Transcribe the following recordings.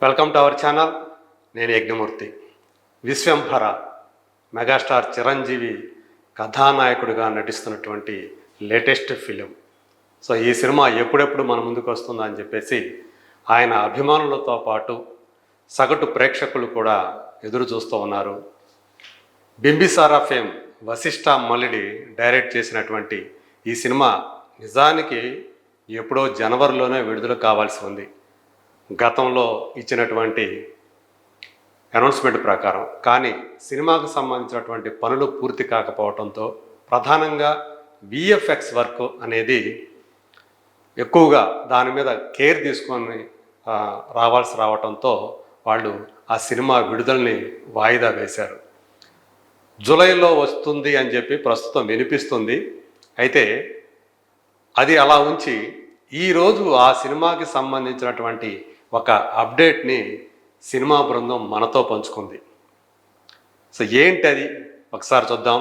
Welcome to our channel. నేను Yagnamurthy. Vishwambhara megastar Chiranjeevi కథానాయకుడిగా నటిస్తున్నటువంటి latest film. So ఈ సినిమా ఎప్పుడెప్పుడు మన ముందుకు వస్తుందా అని చెప్పేసి ఆయన అభిమానులతో పాటు సగటు ప్రేక్షకులు కూడా ఎదురు చూస్తూ ఉన్నారు. బింబిసారా ఫేమ్ వశిష్ఠ మల్లిడి డైరెక్ట్ చేసినటువంటి ఈ సినిమా నిజానికి ఎప్పుడో జనవరిలోనే విడుదల కావాల్సి ఉంది, గతంలో ఇచ్చినటువంటి అనౌన్స్మెంట్ ప్రకారం. కానీ సినిమాకు సంబంధించినటువంటి పనులు పూర్తి కాకపోవడంతో ప్రధానంగా విఎఫ్ఎక్స్ వర్క్ అనేది ఎక్కువగా దాని మీద కేర్ తీసుకొని రావటంతో వాళ్ళు ఆ సినిమా విడుదలని వాయిదా వేశారు. జూలైలో వస్తుంది అని చెప్పి ప్రస్తుతం వినిపిస్తుంది. అయితే అది అలా ఉంచి ఈరోజు ఆ సినిమాకి సంబంధించినటువంటి ఒక అప్డేట్ని సినిమా బృందం మనతో పంచుకుంది. సో ఏంటి అది ఒకసారి చూద్దాం.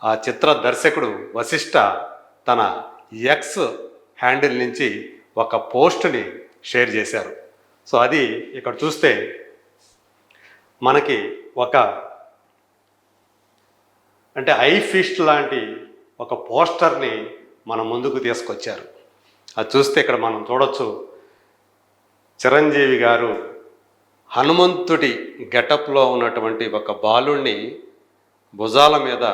ఆ చిత్ర దర్శకుడు వశిష్ఠ తన ఎక్స్ హ్యాండిల్ నుంచి ఒక పోస్ట్ని షేర్ చేశారు. సో అది ఇక్కడ చూస్తే మనకి ఒక ఐ ఫిస్ట్ లాంటి ఒక పోస్టర్ని మన ముందుకు తీసుకొచ్చారు. అది చూస్తే ఇక్కడ మనం చూడొచ్చు, చిరంజీవి గారు హనుమంతుడి గెటప్లో ఉన్నటువంటి ఒక బాలుణ్ణి భుజాల మీద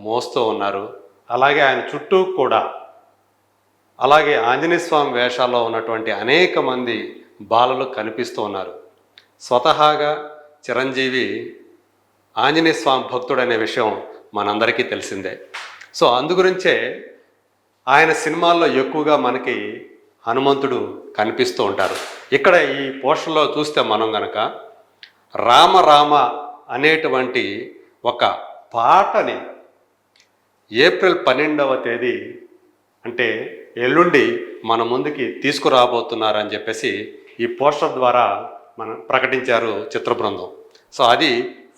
మోస్తూ ఉన్నారు. అలాగే ఆయన చుట్టూ కూడా అలాగే ఆంజనేయ స్వామి వేషాల్లో ఉన్నటువంటి అనేక మంది బాలలు కనిపిస్తూ ఉన్నారు. స్వతహాగా చిరంజీవి ఆంజనేయ స్వామి భక్తుడనే విషయం మనందరికీ తెలిసిందే. సో అందుగురించే ఆయన సినిమాల్లో ఎక్కువగా మనకి హనుమంతుడు కనిపిస్తూ ఉంటారు. ఇక్కడ ఈ పోస్టర్లో చూస్తే మనం గనక రామ రామ అనేటువంటి ఒక పాటని ఏప్రిల్ 12వ తేదీ అంటే ఎల్లుండి మన ముందుకి తీసుకురాబోతున్నారని చెప్పేసి ఈ పోస్టర్ ద్వారా మనం ప్రకటించారు చిత్ర బృందం. సో అది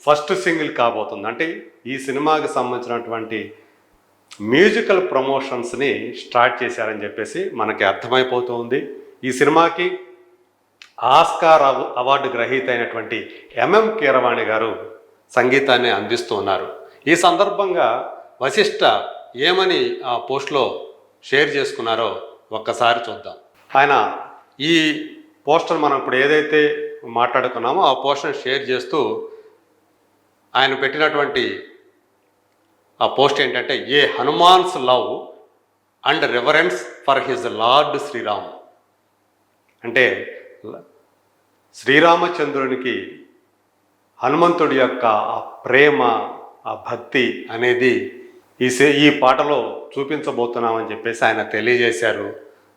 ఫస్ట్ సింగిల్ కాబోతుంది. అంటే ఈ సినిమాకి సంబంధించినటువంటి మ్యూజికల్ ప్రమోషన్స్ని స్టార్ట్ చేశారని చెప్పేసి మనకి అర్థమైపోతుంది. ఈ సినిమాకి ఆస్కార్ అవార్డు గ్రహీత అయినటువంటి ఎంఎం కీరవాణి గారు సంగీతాన్ని అందిస్తూ ఉన్నారు. ఈ సందర్భంగా వశిష్ఠ ఏమని ఆ పోస్ట్లో షేర్ చేసుకున్నారో ఒక్కసారి చూద్దాం. ఆయన ఈ పోస్టర్ మనం ఇప్పుడు ఏదైతే మాట్లాడుకున్నామో ఆ పోస్టర్ షేర్ చేస్తూ ఆయన పెట్టినటువంటి ఆ పోస్ట్ ఏంటంటే, a Hanuman's love and reverence for his lord Sriram. అంటే శ్రీరామచంద్రునికి హనుమంతుడి యొక్క ఆ ప్రేమ, ఆ భక్తి అనేది ఈ పాటలో చూపించబోతున్నామని చెప్పేసి ఆయన తెలియజేశారు.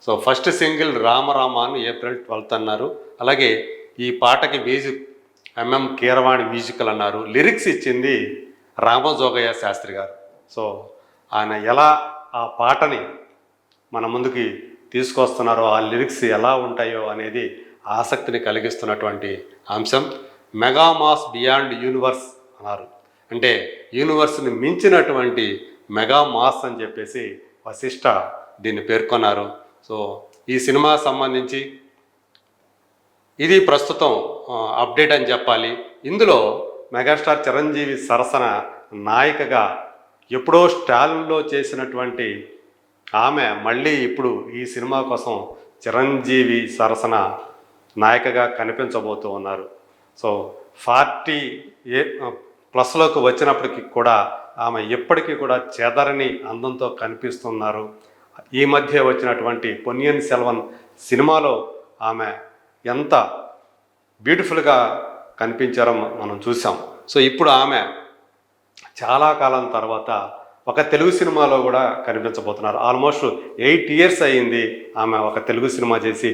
సో ఫస్ట్ సింగిల్ రామరామ అని ఏప్రిల్ 12th అన్నారు. అలాగే ఈ పాటకి మ్యూజిక్ ఎంఎం కీరవాణి మ్యూజికల్ అన్నారు. లిరిక్స్ ఇచ్చింది రామజోగయ్య శాస్త్రి గారు. సో ఆయన ఎలా ఆ పాటని మన ముందుకి తీసుకొస్తున్నారో, ఆ లిరిక్స్ ఎలా ఉంటాయో అనేది ఆసక్తిని కలిగిస్తున్నటువంటి అంశం. మెగామాస్ బియాండ్ యూనివర్స్ అన్నారు. అంటే యూనివర్స్ని మించినటువంటి మెగామాస్ అని చెప్పేసి వశిష్ఠ దీన్ని పేర్కొన్నారు. సో ఈ సినిమా సంబంధించి ఇది ప్రస్తుతం అప్డేట్ అని చెప్పాలి. ఇందులో మెగాస్టార్ చిరంజీవి సరసన నాయికగా ఎప్పుడో స్టాలిన్లో చేసినటువంటి ఆమె మళ్ళీ ఇప్పుడు ఈ సినిమా కోసం చిరంజీవి సరసన నాయికగా కనిపించబోతూ ఉన్నారు. సో 40+ వచ్చినప్పటికీ కూడా ఆమె ఎప్పటికీ కూడా చెదరని అందంతో కనిపిస్తున్నారు. ఈ మధ్య వచ్చినటువంటి పొన్నియిన్ సెల్వన్ సినిమాలో ఆమె ఎంత బ్యూటిఫుల్గా కనిపించారో మనం చూసాం. సో ఇప్పుడు ఆమె చాలా కాలం తర్వాత ఒక తెలుగు సినిమాలో కూడా కనిపించబోతున్నారు. ఆల్మోస్ట్ 8 years అయ్యింది ఆమె ఒక తెలుగు సినిమా చేసి.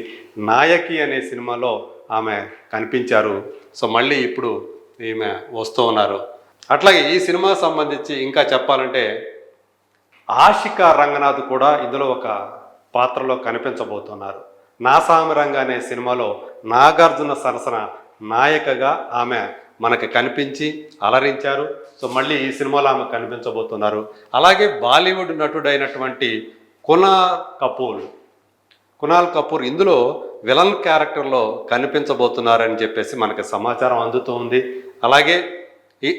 నాయకి అనే సినిమాలో ఆమె కనిపించారు. సో మళ్ళీ ఇప్పుడు ఈమె వస్తూ ఉన్నారు. అట్లాగే ఈ సినిమా సంబంధించి ఇంకా చెప్పాలంటే ఆషికా రంగనాథ్ కూడా ఇందులో ఒక పాత్రలో కనిపించబోతున్నారు. నాసామిరంగ అనే సినిమాలో నాగార్జున సరసన నాయకగా ఆమె మనకి కనిపించి అలరించారు. సో మళ్ళీ ఈ సినిమాలో ఆమె కనిపించబోతున్నారు. అలాగే బాలీవుడ్ నటుడైనటువంటి కునాల్ కపూర్ కునాల్ కపూర్ ఇందులో విలన్ క్యారెక్టర్లో కనిపించబోతున్నారని చెప్పేసి మనకి సమాచారం అందుతూ ఉంది. అలాగే ఈ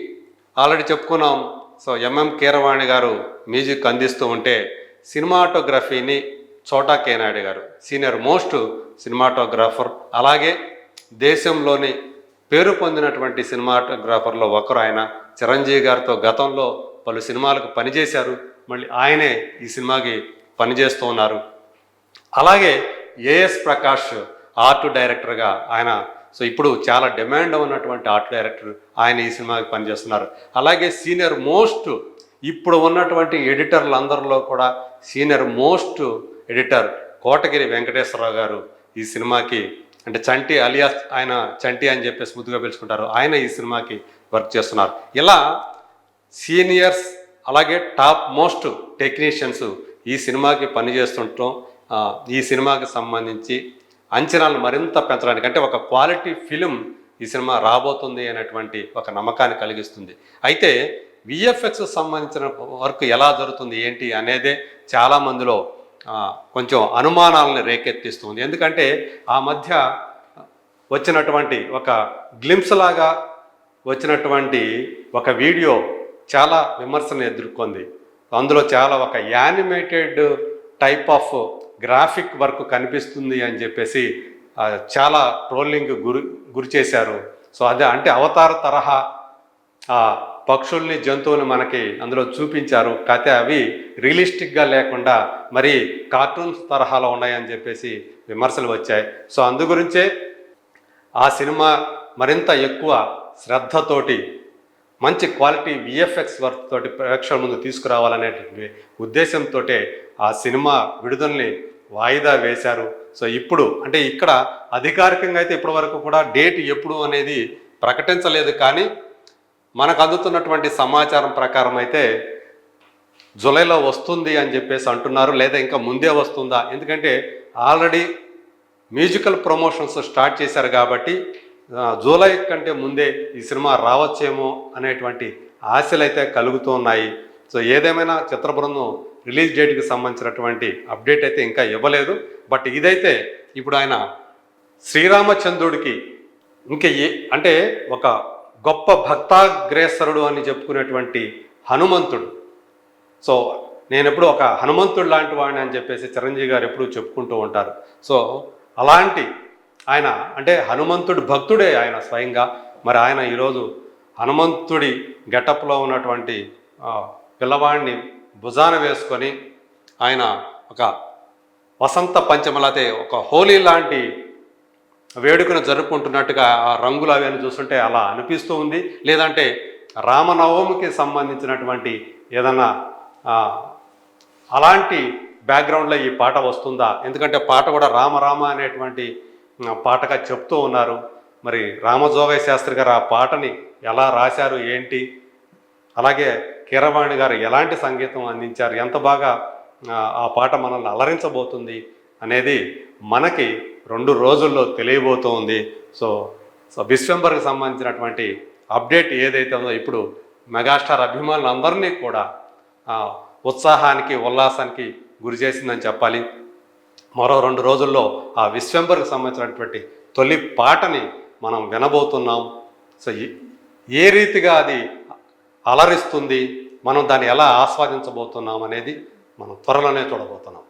ఆల్రెడీ చెప్పుకున్నాం. సో ఎంఎం కీరవాణి గారు మ్యూజిక్ అందిస్తూ ఉంటే సినిమాటోగ్రఫీని చోటా కే నాయుడు గారు సీనియర్ మోస్ట్ సినిమాటోగ్రాఫర్, అలాగే దేశంలోని పేరు పొందినటువంటి సినిమాటోగ్రాఫర్లో ఒకరు ఆయన. చిరంజీవి గారితో గతంలో పలు సినిమాలకు పనిచేశారు, మళ్ళీ ఆయనే ఈ సినిమాకి పనిచేస్తూ ఉన్నారు. అలాగే ఏఎస్ ప్రకాష్ ఆర్ట్ డైరెక్టర్గా ఆయన, సో ఇప్పుడు చాలా డిమాండ్ ఉన్నటువంటి ఆర్ట్ డైరెక్టర్ ఆయన ఈ సినిమాకి పనిచేస్తున్నారు. అలాగే సీనియర్ మోస్ట్ ఇప్పుడు ఉన్నటువంటి ఎడిటర్లందరిలో కూడా senior most editor Kotagiri Venkateswararao గారు ఈ సినిమాకి, అంటే చంటి అలియాస్ ఆయన చంటి అని చెప్పేసి ముద్దుగా పిలుచుకుంటారు, ఆయన ఈ సినిమాకి వర్క్ చేస్తున్నారు. ఇలా సీనియర్స్ అలాగే టాప్ మోస్ట్ టెక్నీషియన్స్ ఈ సినిమాకి పనిచేస్తుండటం ఈ సినిమాకి సంబంధించి అంచనాలు మరింత పెంచడానికి, అంటే ఒక క్వాలిటీ ఫిలిం ఈ సినిమా రాబోతుంది అనేటువంటి ఒక నమ్మకాన్ని కలిగిస్తుంది. అయితే విఎఫ్ఎక్స్ సంబంధించిన వర్క్ ఎలా జరుగుతుంది ఏంటి అనేదే చాలామందిలో కొంచెం అనుమానాలను రేకెత్తిస్తుంది. ఎందుకంటే ఆ మధ్య వచ్చినటువంటి ఒక గ్లింప్స్ లాగా వచ్చినటువంటి ఒక వీడియో చాలా విమర్శను ఎదుర్కొంది. అందులో చాలా ఒక animated type of graphic work కనిపిస్తుంది అని చెప్పేసి చాలా ట్రోలింగ్ గురి చేశారు. సో అదే అంటే అవతార తరహా పక్షుల్ని జంతువుల్ని మనకి అందులో చూపించారు, కాకపోతే అవి రియలిస్టిక్గా లేకుండా మరి కార్టూన్స్ తరహాలో ఉన్నాయని చెప్పేసి విమర్శలు వచ్చాయి. సో అందు గురించే ఆ సినిమా మరింత ఎక్కువ శ్రద్ధతోటి మంచి క్వాలిటీ విఎఫ్ఎక్స్ వర్క్ తోటి ప్రేక్షకుల ముందు తీసుకురావాలనేటువంటి ఉద్దేశంతో ఆ సినిమా విడుదలని వాయిదా వేశారు. సో ఇప్పుడు అంటే ఇక్కడ అధికారికంగా అయితే ఇప్పటి వరకు కూడా డేట్ ఎప్పుడు అనేది ప్రకటించలేదు, కానీ మనకు అందుతున్నటువంటి సమాచారం ప్రకారం అయితే జూలైలో వస్తుంది అని చెప్పేసి అంటున్నారు, లేదా ఇంకా ముందే వస్తుందా, ఎందుకంటే ఆల్రెడీ మ్యూజికల్ ప్రమోషన్స్ స్టార్ట్ చేశారు కాబట్టి జూలై కంటే ముందే ఈ సినిమా రావచ్చేమో అనేటువంటి ఆశలు అయితే కలుగుతూ ఉన్నాయి. సో ఏదేమైనా చిత్ర బృందం రిలీజ్ డేట్కి సంబంధించినటువంటి అప్డేట్ అయితే ఇంకా ఇవ్వలేదు. బట్ ఇదైతే ఇప్పుడు ఆయన శ్రీరామచంద్రుడికి ఇంకా అంటే ఒక గొప్ప భక్తాగ్రేసరుడు అని చెప్పుకునేటువంటి హనుమంతుడు. సో నేను ఎప్పుడు ఒక హనుమంతుడు లాంటి వాడిని అని చెప్పేసి చిరంజీవి గారు ఎప్పుడూ చెప్పుకుంటూ ఉంటారు. సో అలాంటి ఆయన అంటే హనుమంతుడి భక్తుడే ఆయన స్వయంగా. మరి ఆయన ఈరోజు హనుమంతుడి గెటప్లో ఉన్నటువంటి పిల్లవాడిని భుజాన వేసుకొని ఆయన ఒక వసంత పంచమలతే ఒక హోలీ లాంటి వేడుకను జరుపుకుంటున్నట్టుగా ఆ రంగులు అవన్నీ చూస్తుంటే అలా అనిపిస్తూ ఉంది. లేదంటే రామనవమికి సంబంధించినటువంటి ఏదన్నా అలాంటి బ్యాక్గ్రౌండ్లో ఈ పాట వస్తుందా, ఎందుకంటే పాట కూడా రామ అనేటువంటి పాటగా చెప్తూ ఉన్నారు. మరి రామజోగయ్య శాస్త్రి గారు ఆ పాటని ఎలా రాశారు ఏంటి, అలాగే కీరవాణి గారు ఎలాంటి సంగీతం అందించారు, ఎంత బాగా ఆ పాట మనల్ని అలరించబోతుంది అనేది మనకి 2 రోజుల్లో తెలియబోతూ ఉంది. సో విశ్వంబర్కి సంబంధించినటువంటి అప్డేట్ ఏదైతే ఉందో ఇప్పుడు మెగాస్టార్ అభిమానులందరినీ కూడా ఉత్సాహానికి ఉల్లాసానికి గురి చేసిందని చెప్పాలి. మరో 2 రోజుల్లో ఆ విశ్వంబర్కి సంబంధించినటువంటి తొలి పాటని మనం వినబోతున్నాం. సో ఏ రీతిగా అది అలరిస్తుంది, మనం దాన్ని ఎలా ఆస్వాదించబోతున్నాం అనేది మనం త్వరలోనే చూడబోతున్నాం.